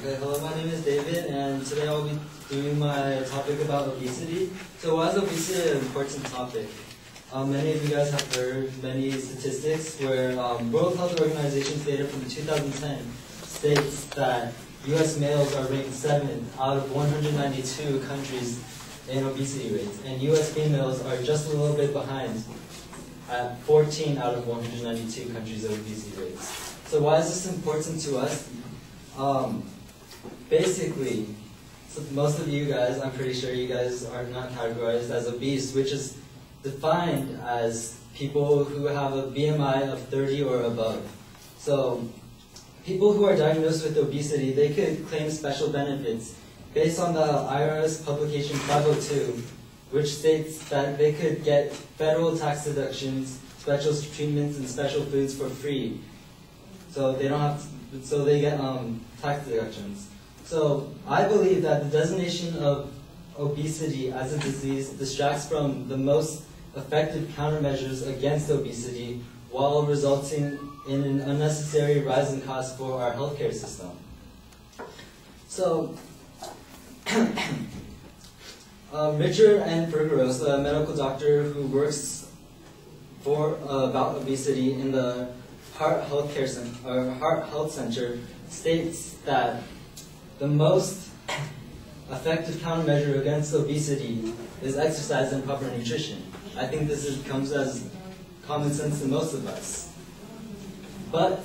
Okay, hello, my name is David, and today I'll be doing my topic about obesity. So why is obesity an important topic? Many of you guys have heard many statistics where World Health Organization's data from 2010 states that U.S. males are ranked 7th out of 192 countries in obesity rates, and U.S. females are just a little bit behind at 14 out of 192 countries of obesity rates. So why is this important to us? Basically, so most of you guys, I'm pretty sure you guys are not categorized as obese, which is defined as people who have a BMI of 30 or above. So people who are diagnosed with obesity, they could claim special benefits based on the IRS publication 502, which states that they could get federal tax deductions, special treatments, and special foods for free. So they don't have to, so they get tax deductions. So I believe that the designation of obesity as a disease distracts from the most effective countermeasures against obesity while resulting in an unnecessary rise in costs for our healthcare system. So Richard N. Bergeros, a medical doctor who works about obesity in the Heart Health Center, states that the most effective countermeasure against obesity is exercise and proper nutrition. I think this comes as common sense to most of us. But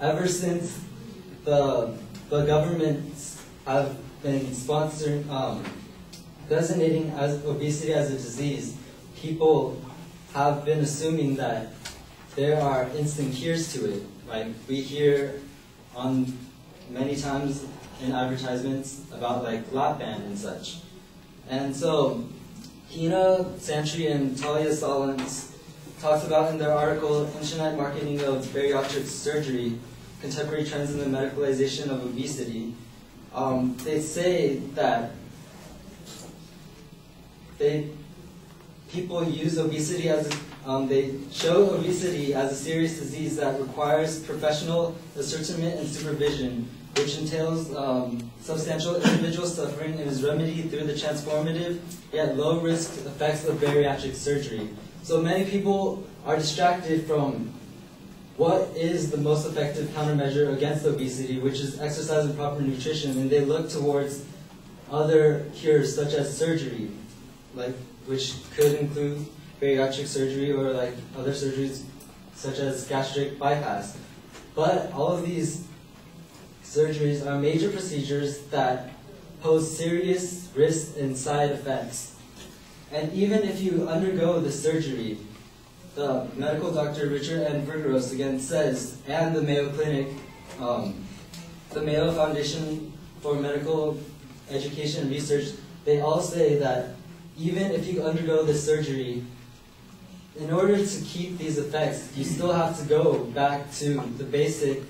ever since the governments have been sponsoring, designating as obesity as a disease, people have been assuming that there are instant cures to it. Like we hear on many times in advertisements about like lap band and such. And so Hina Santry and Talia Solins talks about in their article, Internet Marketing of Bariatric Surgery, Contemporary Trends in the Medicalization of Obesity. They say that people use obesity as they show obesity as a serious disease that requires professional ascertainment and supervision, which entails substantial individual suffering and is remedied through the transformative yet low-risk effects of bariatric surgery. So many people are distracted from what is the most effective countermeasure against obesity, which is exercise and proper nutrition, and they look towards other cures such as surgery, which could include bariatric surgery or like other surgeries such as gastric bypass. But all of these surgeries are major procedures that pose serious risks and side effects. And even if you undergo the surgery, the medical doctor Richard N. Bergeros again says, and the Mayo Clinic, the Mayo Foundation for Medical Education and Research, they all say that even if you undergo the surgery, in order to keep these effects, you still have to go back to the basic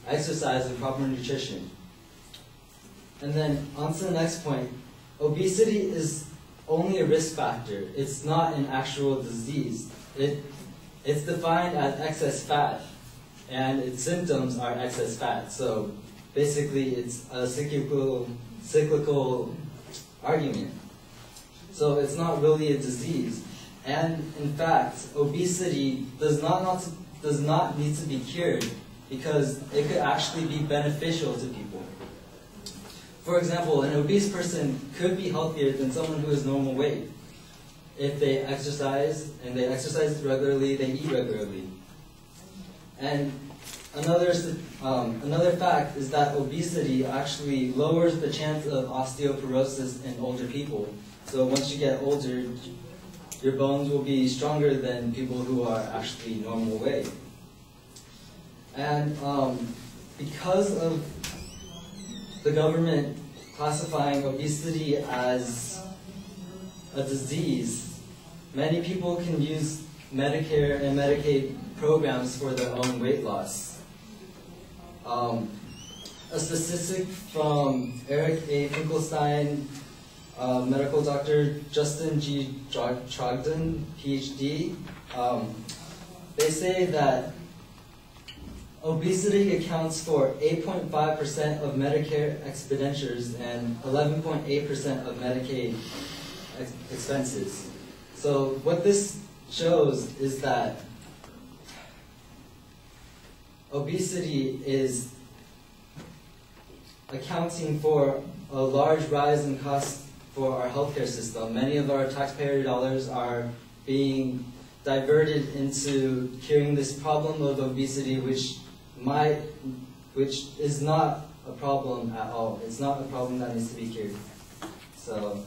exercise and proper nutrition. And then on to the next point, obesity is only a risk factor. It's not an actual disease. It's defined as excess fat, and its symptoms are excess fat. So basically it's a cyclical argument. So it's not really a disease. And in fact, obesity does not need to be cured because it could actually be beneficial to people. For example, an obese person could be healthier than someone who is normal weight if they exercise, and they exercise regularly, they eat regularly. And another fact is that obesity actually lowers the chance of osteoporosis in older people. So once you get older, your bones will be stronger than people who are actually normal weight. And because of the government classifying obesity as a disease, many people can use Medicare and Medicaid programs for their own weight loss. A statistic from Eric A. Finkelstein, medical doctor Justin G. Trogdon, PhD, they say that Obesity accounts for 8.5% of Medicare expenditures and 11.8% of Medicaid expenses. So what this shows is that obesity is accounting for a large rise in costs for our healthcare system. Many of our taxpayer dollars are being diverted into curing this problem of obesity, which is not a problem at all. It's not a problem that needs to be cured. So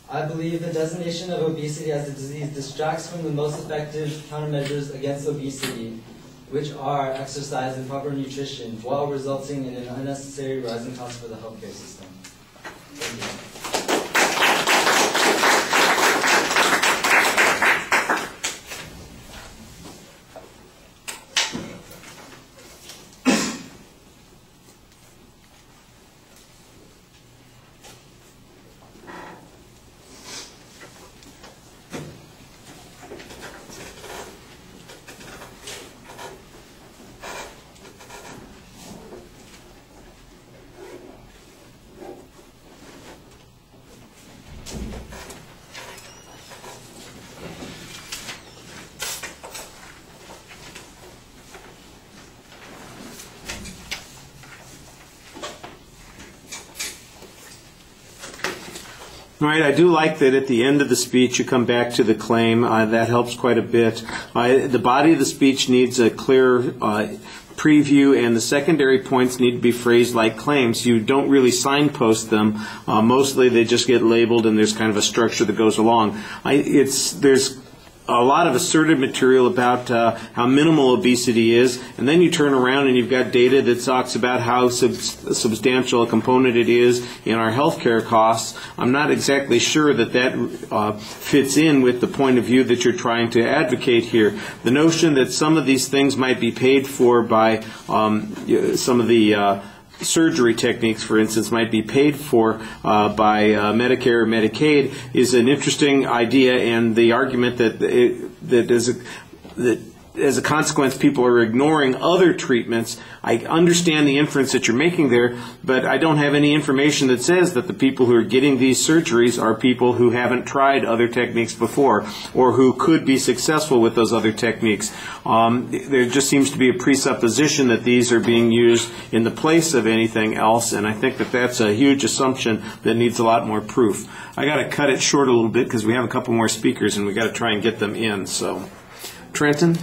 I believe the designation of obesity as a disease distracts from the most effective countermeasures against obesity, which are exercise and proper nutrition, while resulting in an unnecessary rise in costs for the healthcare system. Thank you. All right, I do like that at the end of the speech you come back to the claim. That helps quite a bit. The body of the speech needs a clear preview, and the secondary points need to be phrased like claims. You don't really signpost them. Mostly they just get labeled, and there's kind of a structure that goes along. There's a lot of assertive material about how minimal obesity is, and then you turn around and you've got data that talks about how substantial a component it is in our healthcare costs. I'm not exactly sure that fits in with the point of view that you're trying to advocate here. The notion that some of these things might be paid for by some of the surgery techniques, for instance, might be paid for by Medicare or Medicaid is an interesting idea, and the argument that as a consequence people are ignoring other treatments. I understand the inference that you're making there, but I don't have any information that says that the people who are getting these surgeries are people who haven't tried other techniques before or who could be successful with those other techniques. There just seems to be a presupposition that these are being used in the place of anything else, and I think that that's a huge assumption that needs a lot more proof. I got to cut it short a little bit because we have a couple more speakers and we got to try and get them in. So, Trenton?